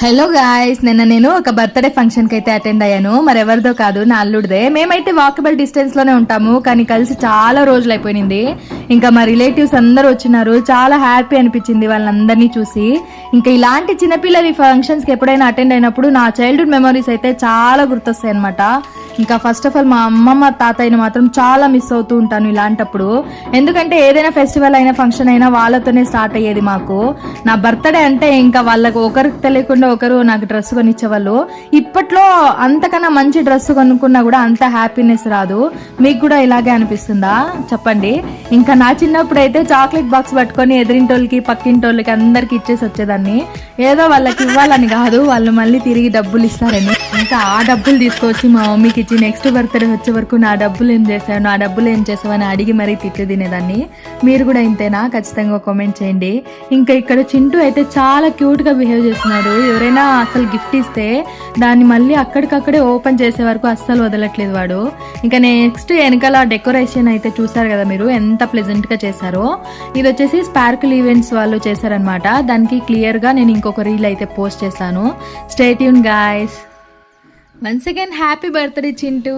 Hello guys, నిన్న నేను ఒక బర్త్డే ఫంక్షన్ కి అయితే అటెండ్ అయ్యాను. మరి ఎవరిదో కాదు, నా అల్లుడిదే. మేమైతే వాకబుల్ డిస్టెన్స్ లోనే ఉంటాము, కానీ కలిసి చాలా రోజులు అయిపోయింది. ఇంకా మా రిలేటివ్స్ అందరూ వచ్చినారు. చాలా హ్యాపీ అనిపించింది వాళ్ళందరినీ చూసి. ఇంకా ఇలాంటి చిన్నపిల్లల ఫంక్షన్స్ కి ఎప్పుడైనా అటెండ్ అయినప్పుడు నా చైల్డ్హుడ్ మెమరీస్ అయితే చాలా గుర్తొస్తాయి అనమాట. ఇంకా ఫస్ట్ ఆఫ్ ఆల్ మా అమ్మమ్మ తాతయ్యని మాత్రం చాలా మిస్ అవుతూ ఉంటాను ఇలాంటప్పుడు. ఎందుకంటే ఏదైనా ఫెస్టివల్ అయినా ఫంక్షన్ అయినా వాళ్ళతోనే స్టార్ట్ అయ్యేది మాకు. నా బర్త్డే అంటే ఇంకా వాళ్ళకు ఒకరికి తెలియకుండా ఒకరు నాకు డ్రెస్ కొనిచ్చేవాళ్ళు. ఇప్పట్లో అంతకన్నా మంచి డ్రెస్ కొనుక్కున్నా కూడా అంత హ్యాపీనెస్ రాదు. మీకు కూడా ఇలాగే అనిపిస్తుందా చెప్పండి. ఇంకా నా చిన్నప్పుడు అయితే చాక్లెట్ బాక్స్ పట్టుకొని ఎదిరింటోళ్ళకి పక్కింటోళ్ళకి అందరికి ఇచ్చేసి వచ్చేదాన్ని. ఏదో వాళ్ళకి ఇవ్వాలని కాదు, వాళ్ళు మళ్ళీ తిరిగి డబ్బులు ఇస్తారని. ఇంకా ఆ డబ్బులు తీసుకొచ్చి మా మమ్మీకి ఇచ్చి నెక్స్ట్ బర్త్డే వచ్చే వరకు నా డబ్బులు ఏం చేసావు అని అడిగి మరీ తిట్లు తినేదాన్ని. మీరు కూడా ఇంతేనా? ఖచ్చితంగా కామెంట్ చేయండి. ఇంకా ఇక్కడ చింటూ అయితే చాలా క్యూట్ గా బిహేవ్ చేస్తున్నాడు. ఎవరైనా అసలు గిఫ్ట్ ఇస్తే దాన్ని మళ్ళీ అక్కడికక్కడే ఓపెన్ చేసే వరకు అస్సలు వదలట్లేదు వాడు. ఇంకా నెక్స్ట్ వెనకాల డెకరేషన్ అయితే చూసారు కదా మీరు, ఎంత ప్లెజెంట్ గా చేశారో. ఇది వచ్చేసి స్పార్కిల్ ఈవెంట్స్ వాళ్ళు చేశారనమాట. దానికి క్లియర్ గా నేను ఇంకొక రీల్ అయితే పోస్ట్ చేశాను. Stay tune guys. Once again happy birthday Chintu.